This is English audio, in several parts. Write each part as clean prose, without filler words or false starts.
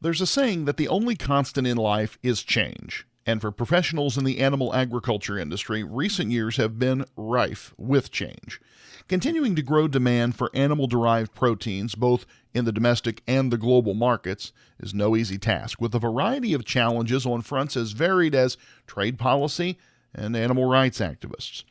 There's a saying that the only constant in life is change. And for professionals in the animal agriculture industry, recent years have been rife with change. Continuing to grow demand for animal-derived proteins, both in the domestic and the global markets, is no easy task, with a variety of challenges on fronts as varied as trade policy and animal rights activists.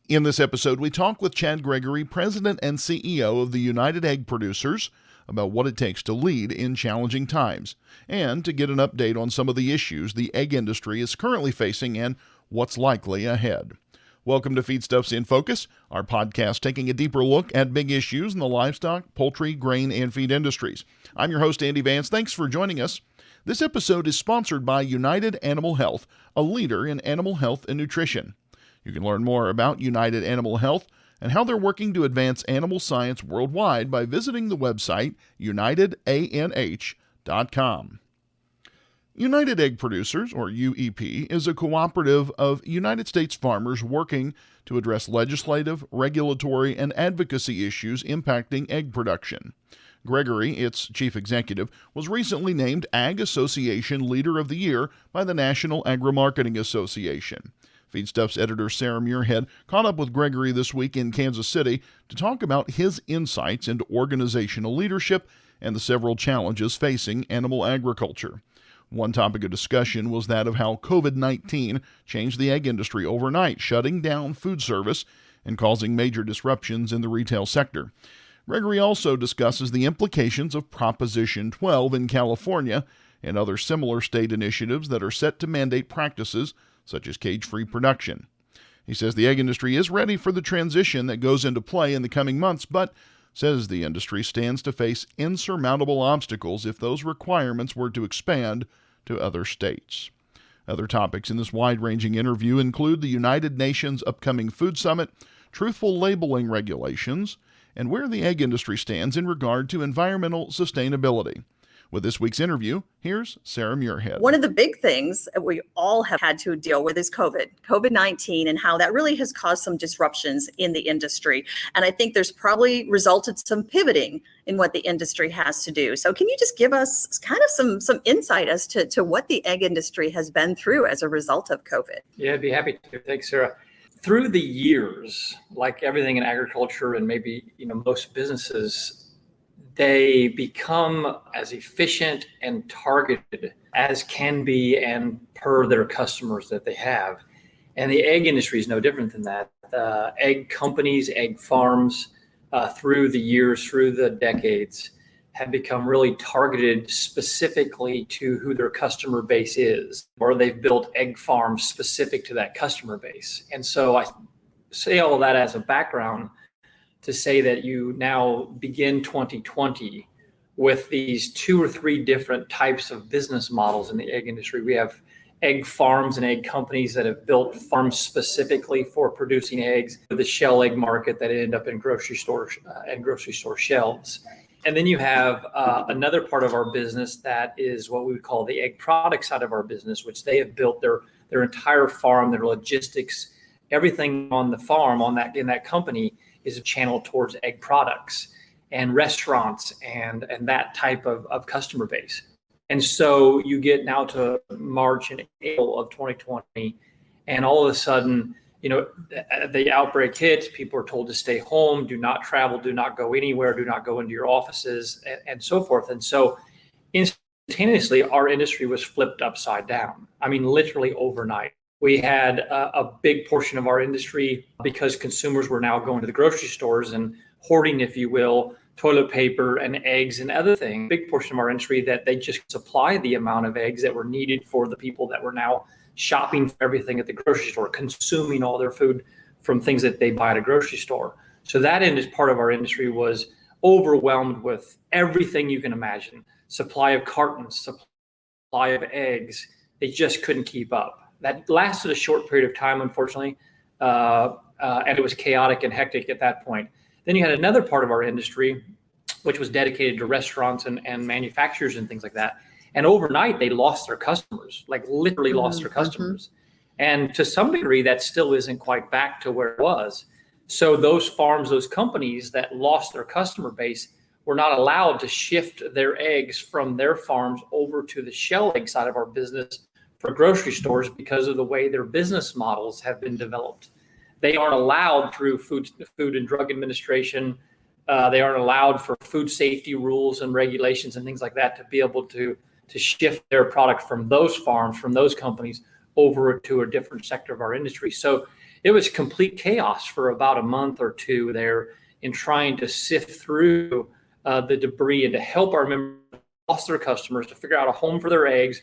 In this episode, we talk with Chad Gregory, President and CEO of the United Egg Producers, about what it takes to lead in challenging times, and to get an update on some of the issues the egg industry is currently facing and what's likely ahead. Welcome to Feedstuffs in Focus, our podcast taking a deeper look at big issues in the livestock, poultry, grain, and feed industries. I'm your host, Andy Vance. Thanks for joining us. This episode is sponsored by United Animal Health, a leader in animal health and nutrition. You can learn more about United Animal Health and how they're working to advance animal science worldwide by visiting the website unitedanh.com. United Egg Producers, or UEP, is a cooperative of United States farmers working to address legislative, regulatory, and advocacy issues impacting egg production. Gregory, its chief executive, was recently named Ag Association Leader of the Year by the National AgriMarketing Assn. Feedstuffs editor Sarah Muirhead caught up with Gregory this week in Kansas City to talk about his insights into organizational leadership and the several challenges facing animal agriculture. One topic of discussion was that of how COVID-19 changed the egg industry overnight, shutting down food service and causing major disruptions in the retail sector. Gregory also discusses the implications of Proposition 12 in California and other similar state initiatives that are set to mandate practices such as cage-free production. He says the egg industry is ready for the transition that goes into play in the coming months, but says the industry stands to face insurmountable obstacles if those requirements were to expand to other states. Other topics in this wide-ranging interview include the United Nations upcoming food summit, truthful labeling regulations, and where the egg industry stands in regard to environmental sustainability. With this week's interview, here's Sarah Muirhead. One of the big things that we all have had to deal with is COVID-19, and how that really has caused some disruptions in the industry. And I think there's probably resulted some pivoting in what the industry has to do. So can you just give us kind of some insight as to what the egg industry has been through as a result of COVID? Yeah, I'd be happy to. Thanks, Sarah. Through the years, like everything in agriculture and maybe most businesses, they become as efficient and targeted as can be and per their customers that they have. And the egg industry is no different than that. Egg companies, egg farms, through the years, through the decades, have become really targeted specifically to who their customer base is, or they've built egg farms specific to that customer base. And so I say all of that as a background to say that you now begin 2020 with these two or three different types of business models in the egg industry. We have egg farms and egg companies that have built farms specifically for producing eggs, the shell egg market that end up in grocery stores and grocery store shelves. And then you have another part of our business that is what we would call the egg product side of our business, which they have built their entire farm, their logistics, everything on the farm in that company is a channel towards egg products and restaurants and that type of customer base. And so you get now to March and April of 2020, and all of a sudden, the outbreak hits, people are told to stay home, do not travel, do not go anywhere, do not go into your offices, and so forth. And so instantaneously, our industry was flipped upside down. I mean, literally overnight. We had a big portion of our industry, because consumers were now going to the grocery stores and hoarding, if you will, toilet paper and eggs and other things. Big portion of our industry that they just supply the amount of eggs that were needed for the people that were now shopping for everything at the grocery store, consuming all their food from things that they buy at a grocery store. So that end is part of our industry was overwhelmed with everything you can imagine. Supply of cartons, supply of eggs. They just couldn't keep up. That lasted a short period of time, unfortunately, and it was chaotic and hectic at that point. Then you had another part of our industry, which was dedicated to restaurants and manufacturers and things like that. And overnight, they lost their customers, like literally lost their customers. And to some degree, that still isn't quite back to where it was. So those farms, those companies that lost their customer base were not allowed to shift their eggs from their farms over to the shell egg side of our business for grocery stores because of the way their business models have been developed. They aren't allowed through Food and Drug Administration. They aren't allowed for food safety rules and regulations and things like that to be able to shift their product from those farms, from those companies over to a different sector of our industry. So it was complete chaos for about a month or two there in trying to sift through the debris and to help our members lost their customers to figure out a home for their eggs,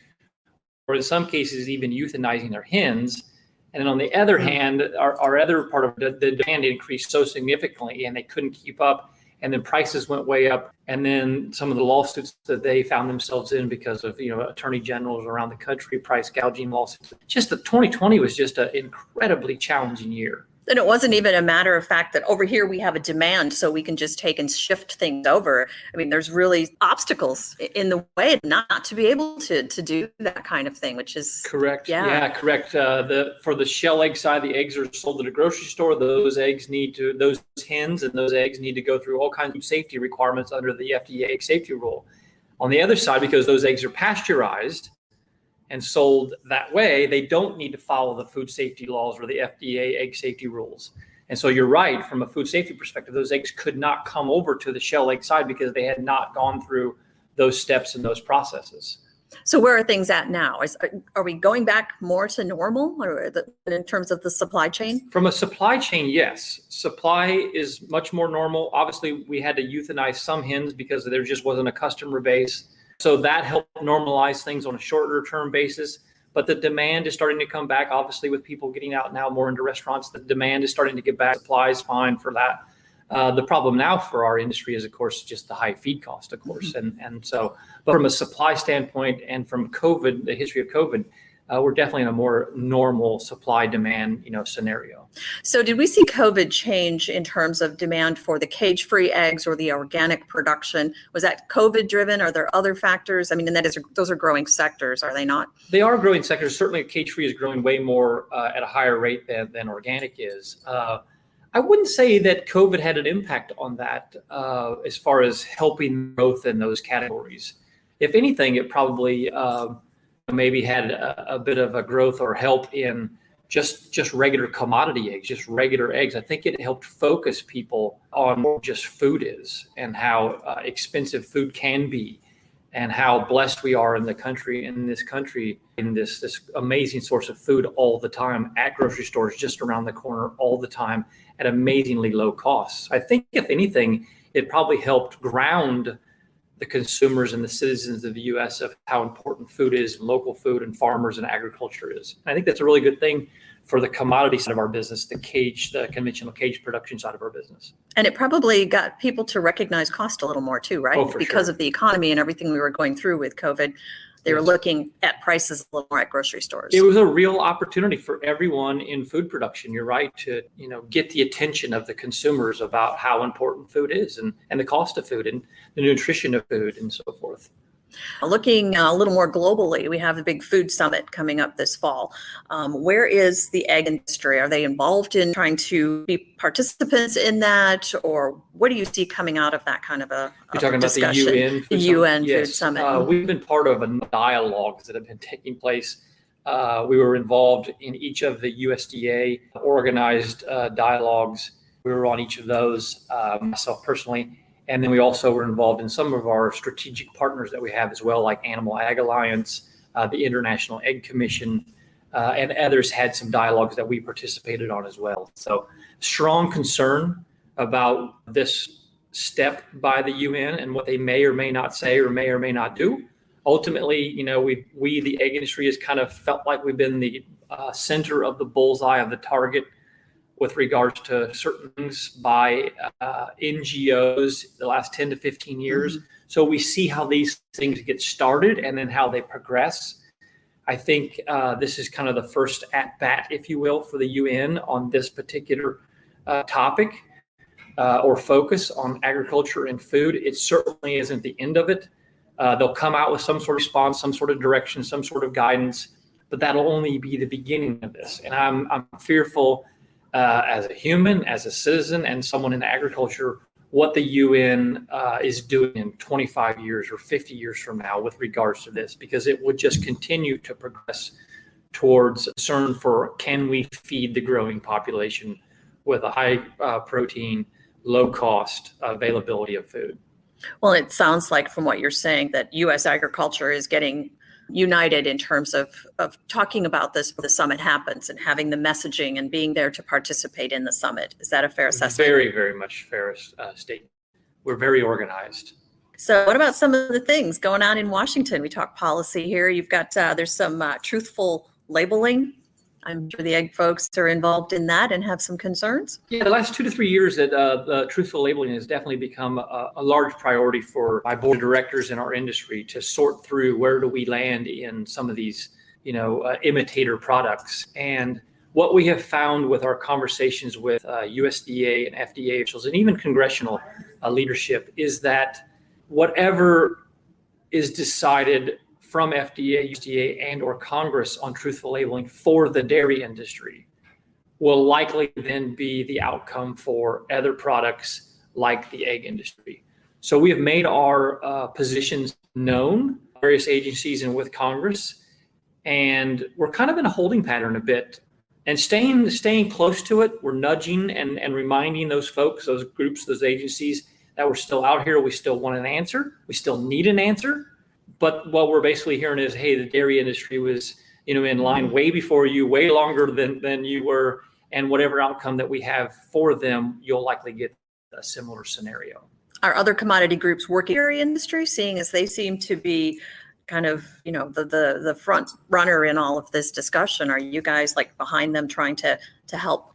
or in some cases even euthanizing their hens. And then on the other hand, our other part of the demand increased so significantly and they couldn't keep up. And then prices went way up. And then some of the lawsuits that they found themselves in because of, attorney generals around the country, price gouging lawsuits. Just 2020 was just an incredibly challenging year. And it wasn't even a matter of fact that over here we have a demand, so we can just take and shift things over. I mean, there's really obstacles in the way not to be able to do that kind of thing, which is correct. Yeah, correct. For the shell egg side, the eggs are sold at a grocery store. Those hens and those eggs need to go through all kinds of safety requirements under the FDA egg safety rule. On the other side, because those eggs are pasteurized and sold that way, they don't need to follow the food safety laws or the FDA egg safety rules. And so you're right, from a food safety perspective, those eggs could not come over to the shell egg side because they had not gone through those steps and those processes. So where are things at now? Are we going back more to normal or in terms of the supply chain? From a supply chain, yes. Supply is much more normal. Obviously, we had to euthanize some hens because there just wasn't a customer base. So that helped normalize things on a shorter term basis. But the demand is starting to come back, obviously, with people getting out now more into restaurants. The demand is starting to get back. Supply is fine for that. The problem now for our industry is, of course, just the high feed cost, of course. And so, but from a supply standpoint and from COVID, the history of COVID, we're definitely in a more normal supply demand, scenario. So did we see COVID change in terms of demand for the cage-free eggs or the organic production? Was that COVID driven? Are there other factors? I mean, and those are growing sectors, are they not? They are growing sectors. Certainly cage-free is growing way more at a higher rate than organic is. I wouldn't say that COVID had an impact on that as far as helping growth in those categories. If anything, it probably maybe had a bit of a growth or help in just regular commodity eggs, just regular eggs. I think it helped focus people on what just food is and how expensive food can be and how blessed we are in this country, in this amazing source of food all the time at grocery stores just around the corner all the time at amazingly low costs. I think if anything, it probably helped ground the consumers and the citizens of the U.S. of how important food is, local food and farmers and agriculture is. And I think that's a really good thing for the commodity side of our business, the conventional cage production side of our business. And it probably got people to recognize cost a little more too, right? Oh, for because sure. of the economy and everything we were going through with COVID. They were looking at prices a little more at grocery stores. It was a real opportunity for everyone in food production. You're right to, get the attention of the consumers about how important food is and the cost of food and the nutrition of food and so forth. Looking a little more globally, we have the big food summit coming up this fall. Where is the egg industry? Are they involved in trying to be participants in that, or what do you see coming out of that kind of a You're talking discussion? about the UN The UN Food Summit. We've been part of dialogues that have been taking place. We were involved in each of the USDA organized dialogues. We were on each of those, myself personally. And then we also were involved in some of our strategic partners that we have as well, like Animal Ag Alliance, the International Egg Commission, and others had some dialogues that we participated on as well. So strong concern about this step by the UN and what they may or may not say or may not do. Ultimately, we the egg industry has kind of felt like we've been the center of the bullseye of the target with regards to certain things by NGOs the last 10 to 15 years. Mm-hmm. So we see how these things get started and then how they progress. I think this is kind of the first at bat, if you will, for the UN on this particular topic or focus on agriculture and food. It certainly isn't the end of it. They'll come out with some sort of response, some sort of direction, some sort of guidance, but that'll only be the beginning of this. And I'm fearful as a human, as a citizen, and someone in agriculture, what the UN is doing in 25 years or 50 years from now with regards to this, because it would just continue to progress towards concern for, can we feed the growing population with a high protein, low cost availability of food. Well, it sounds like from what you're saying that U.S. agriculture is getting united in terms of talking about this when the summit happens and having the messaging and being there to participate in the summit. Is that a fair assessment? Very, very much fair statement. We're very organized. So what about some of the things going on in Washington? We talk policy here. You've got, there's some truthful labeling. I'm sure the egg folks are involved in that and have some concerns. Yeah, the last 2 to 3 years that the truthful labeling has definitely become a large priority for my board of directors in our industry to sort through where do we land in some of these, imitator products. And what we have found with our conversations with USDA and FDA officials and even congressional leadership is that whatever is decided from FDA, USDA, and or Congress on truthful labeling for the dairy industry will likely then be the outcome for other products like the egg industry. So we have made our positions known, various agencies and with Congress, and we're kind of in a holding pattern a bit and staying close to it. We're nudging and reminding those folks, those groups, those agencies that we're still out here. We still want an answer. We still need an answer. But what we're basically hearing is, hey, the dairy industry was, in line way before you, way longer than you were, and whatever outcome that we have for them, you'll likely get a similar scenario. Are other commodity groups working in the dairy industry, seeing as they seem to be kind of, the front runner in all of this discussion? Are you guys like behind them trying to help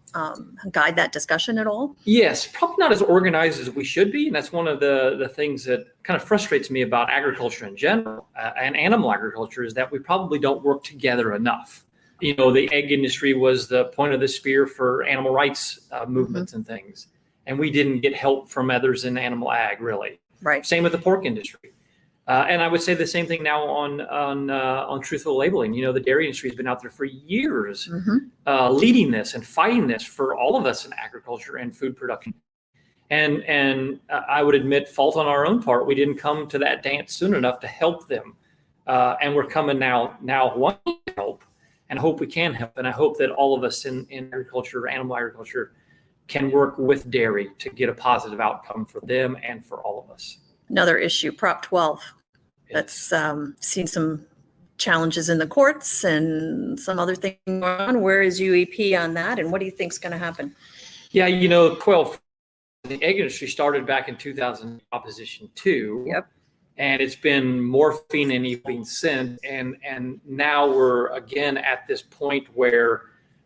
guide that discussion at all? Yes, probably not as organized as we should be. And that's one of the things that kind of frustrates me about agriculture in general and animal agriculture is that we probably don't work together enough. The egg industry was the point of the spear for animal rights movements and things. And we didn't get help from others in animal ag, really. Right. Same with the pork industry. And I would say the same thing now on truthful labeling. The dairy industry has been out there for years, leading this and fighting this for all of us in agriculture and food production. And I would admit fault on our own part. We didn't come to that dance soon enough to help them. And we're coming now wanting to help and hope we can help. And I hope that all of us in agriculture, animal agriculture, can work with dairy to get a positive outcome for them and for all of us. Another issue, Prop 12, that's seen some challenges in the courts and some other things going on. Where is UEP on that, and what do you think is going to happen? Yeah, 12, the egg industry started back in 2000, opposition to. Yep. And it's been morphing and evolving since. And now we're again at this point where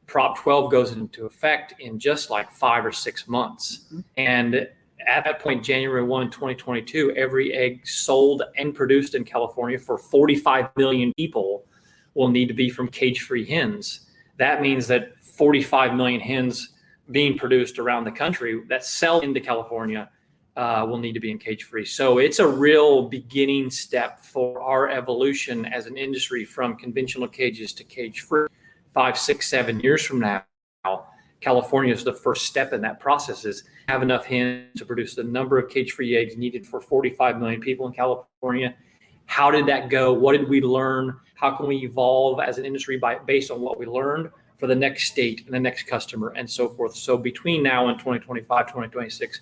Prop 12 goes into effect in just like 5 or 6 months. And at that point, January 1, 2022, every egg sold and produced in California for 45 million people will need to be from cage-free hens. That means that 45 million hens being produced around the country that sell into California will need to be in cage-free. So it's a real beginning step for our evolution as an industry from conventional cages to cage-free. 5, 6, 7 years from now, California is the first step in that process, is have enough hens to produce the number of cage-free eggs needed for 45 million people in California. How did that go? What did we learn? How can we evolve as an industry based on what we learned for the next state and the next customer and so forth? So between now and 2025, 2026,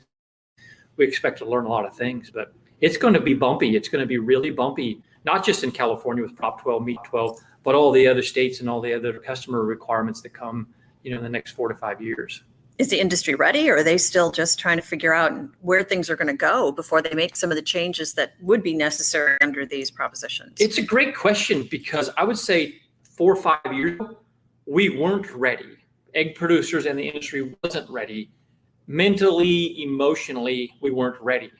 we expect to learn a lot of things, but it's going to be bumpy. It's going to be really bumpy, not just in California with Prop 12, Meat 12, but all the other states and all the other customer requirements that come in the next 4 to 5 years. Is the industry ready, or are they still just trying to figure out where things are going to go before they make some of the changes that would be necessary under these propositions? It's a great question, because I would say 4 or 5 years ago, we weren't ready. Egg producers and the industry wasn't ready. Mentally, emotionally, we weren't ready.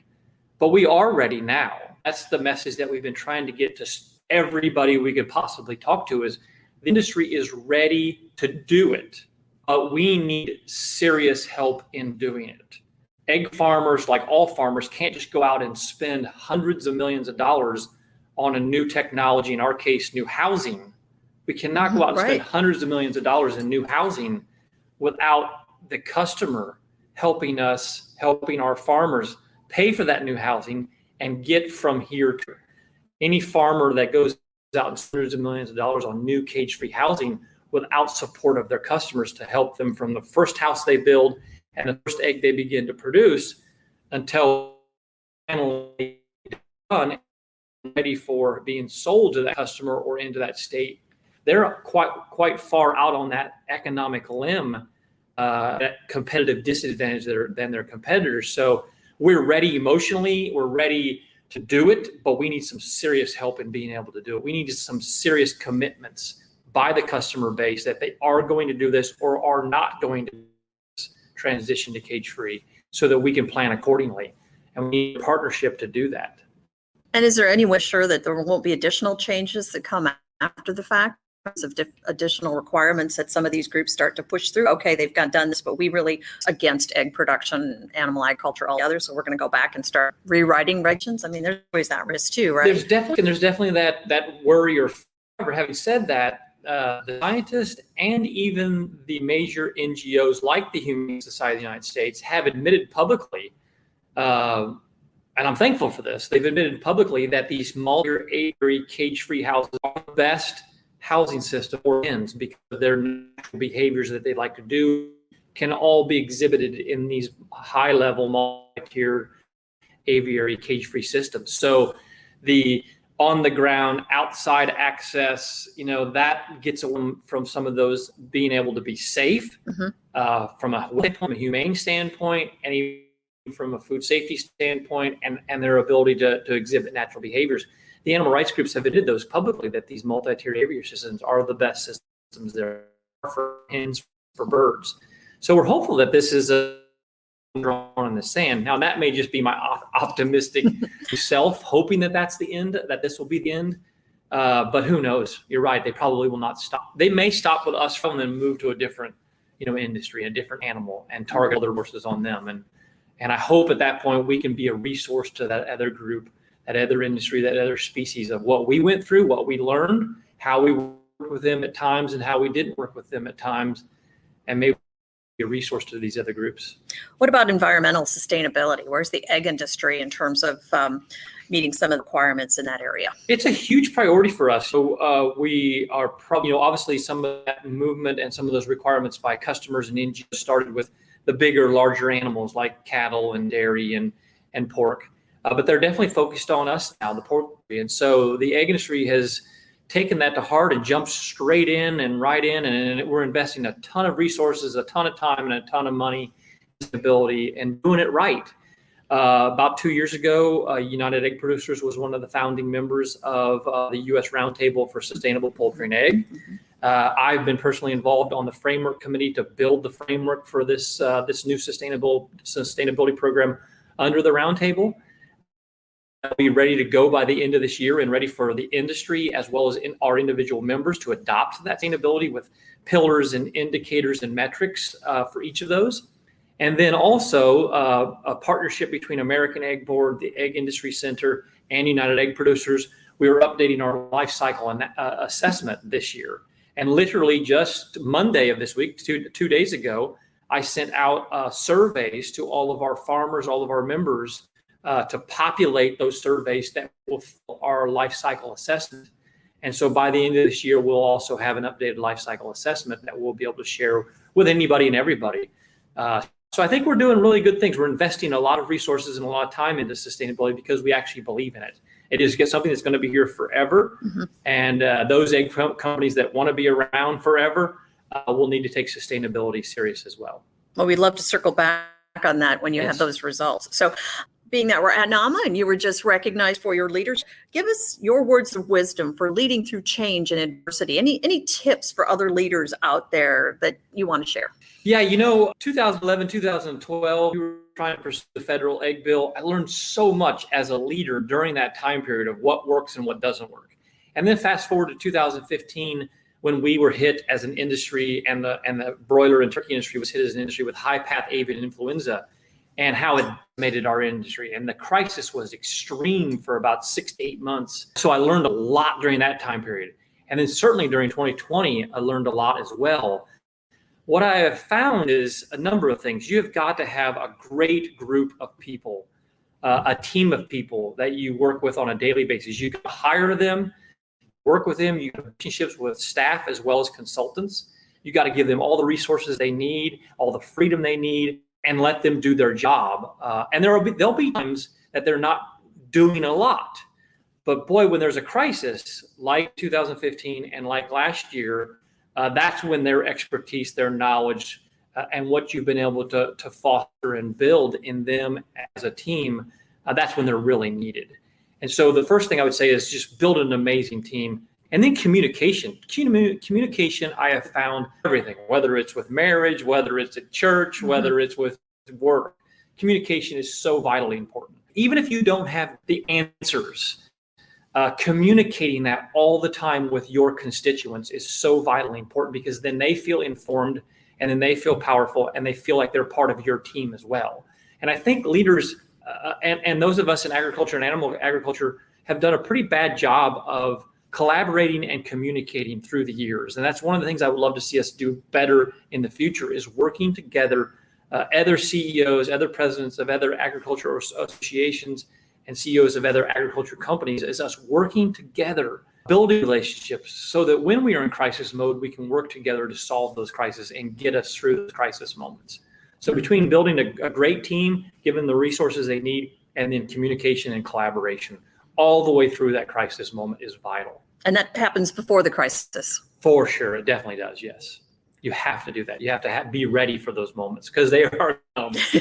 But we are ready now. That's the message that we've been trying to get to everybody we could possibly talk to, is the industry is ready to do it. But we need serious help in doing it. Egg farmers, like all farmers, can't just go out and spend hundreds of millions of dollars on a new technology, in our case, new housing. We cannot go out and spend hundreds of millions of dollars in new housing without the customer helping our farmers pay for that new housing and get from here to any farmer that goes out and hundreds of millions of dollars on new cage-free housing without support of their customers to help them from the first house they build and the first egg they begin to produce until finally done, ready for being sold to that customer or into that state. They're quite far out on that economic limb, that competitive disadvantage than their competitors. So we're ready emotionally, we're ready to do it, but we need some serious help in being able to do it. We need some serious commitments by the customer base that they are going to do this or are not going to transition to cage-free so that we can plan accordingly. And we need a partnership to do that. And is there any way sure that there won't be additional changes that come after the fact of additional requirements that some of these groups start to push through? Okay, they've done this, but we really against egg production, animal agriculture, all the others. So we're going to go back and start rewriting regulations. I mean, there's always that risk too, right? There's definitely that worry or fear. Having said that, the scientists and even the major NGOs like the Humane Society of the United States have admitted publicly, and I'm thankful for this, they've admitted publicly that these multi-apiary cage-free houses are the best housing system for hens because of their natural behaviors that they like to do can all be exhibited in these high-level multi-tiered aviary cage-free systems. So the on-the-ground outside access, that gets away from some of those being able to be safe from a humane standpoint and even from a food safety standpoint and their ability to exhibit natural behaviors. The animal rights groups have admitted those publicly that these multi-tiered aviary systems are the best systems there are for hens, for birds. So we're hopeful that this is a drawn in the sand. Now that may just be my optimistic self hoping that that's the end, that this will be the end. But who knows? You're right. They probably will not stop. They may stop with us from then move to a different, industry, a different animal and target other resources on them. And I hope at that point we can be a resource to that other group, that other industry, that other species of what we went through, what we learned, how we worked with them at times and how we didn't work with them at times, and maybe be a resource to these other groups. What about environmental sustainability? Where's the egg industry in terms of meeting some of the requirements in that area? It's a huge priority for us. So we are probably, obviously some of that movement and some of those requirements by customers and NGOs started with the bigger, larger animals like cattle and dairy and pork. But they're definitely focused on us now, the pork. And so the egg industry has taken that to heart and jumped straight in and right in. And we're investing a ton of resources, a ton of time, and a ton of money, ability, and doing it right. About 2 years ago, United Egg Producers was one of the founding members of the U.S. Roundtable for Sustainable Poultry and Egg. I've been personally involved on the framework committee to build the framework for this new sustainability program under the Roundtable. We'll be ready to go by the end of this year and ready for the industry as well as our individual members to adopt that sustainability with pillars and indicators and metrics for each of those. And then also a partnership between American Egg Board, the Egg Industry Center, and United Egg Producers. We are updating our life cycle assessment this year. And literally just Monday of this week, two days ago, I sent out surveys to all of our farmers, all of our members, to populate those surveys that will fill our life cycle assessment. And so by the end of this year, we'll also have an updated life cycle assessment that we'll be able to share with anybody and everybody. So I think we're doing really good things. We're investing a lot of resources and a lot of time into sustainability because we actually believe in it. It is something that's going to be here forever. And those egg companies that want to be around forever will need to take sustainability serious as well. Well, we'd love to circle back on that when you have those results. So being that we're at NAMA and you were just recognized for your leadership, give us your words of wisdom for leading through change and adversity. Any tips for other leaders out there that you want to share? Yeah, 2011, 2012, we were trying to pursue the federal egg bill. I learned so much as a leader during that time period of what works and what doesn't work. And then fast forward to 2015, when we were hit as an industry and the broiler and turkey industry was hit as an industry with high path avian influenza and how it made our industry. And the crisis was extreme for about 6 to 8 months. So I learned a lot during that time period. And then certainly during 2020, I learned a lot as well. What I have found is a number of things. You have got to have a great group of people, a team of people that you work with on a daily basis. You can hire them, work with them. You have relationships with staff as well as consultants. You got to give them all the resources they need, all the freedom they need, and let them do their job. And there'll be times that they're not doing a lot. But boy, when there's a crisis like 2015 and like last year, that's when their expertise, their knowledge, and what you've been able to foster and build in them as a team, that's when they're really needed. And so the first thing I would say is just build an amazing team. And then communication. Communication, I have found everything, whether it's with marriage, whether it's at church, whether it's with work. Communication is so vitally important. Even if you don't have the answers, communicating that all the time with your constituents is so vitally important, because then they feel informed, and then they feel powerful, and they feel like they're part of your team as well. And I think leaders and those of us in agriculture and animal agriculture have done a pretty bad job of collaborating and communicating through the years. And that's one of the things I would love to see us do better in the future, is working together, other CEOs, other presidents of other agriculture associations, and CEOs of other agriculture companies, is us working together, building relationships so that when we are in crisis mode, we can work together to solve those crises and get us through those crisis moments. So between building a great team, giving them the resources they need, and then communication and collaboration all the way through that crisis moment is vital. And that happens before the crisis. For sure. It definitely does. Yes. You have to do that. You have to be ready for those moments, because they are moments.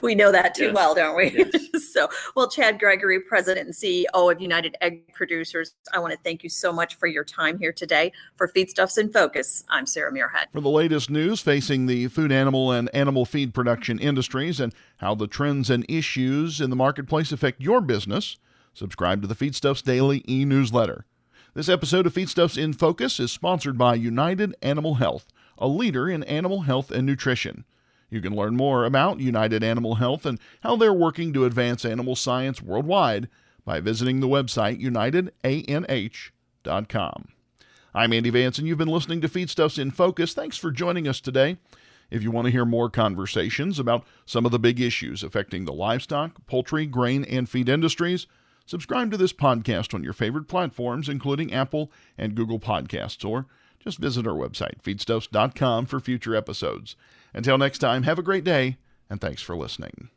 We know that too well, don't we? Yes. So, well, Chad Gregory, President and CEO of United Egg Producers, I want to thank you so much for your time here today. For Feedstuffs in Focus, I'm Sarah Muirhead. For the latest news facing the food animal and animal feed production industries and how the trends and issues in the marketplace affect your business, subscribe to the Feedstuffs Daily e-newsletter. This episode of Feedstuffs in Focus is sponsored by United Animal Health, a leader in animal health and nutrition. You can learn more about United Animal Health and how they're working to advance animal science worldwide by visiting the website unitedanh.com. I'm Andy Vance, and you've been listening to Feedstuffs in Focus. Thanks for joining us today. If you want to hear more conversations about some of the big issues affecting the livestock, poultry, grain, and feed industries, subscribe to this podcast on your favorite platforms, including Apple and Google Podcasts, or just visit our website, feedstuffs.com, for future episodes. Until next time, have a great day, and thanks for listening.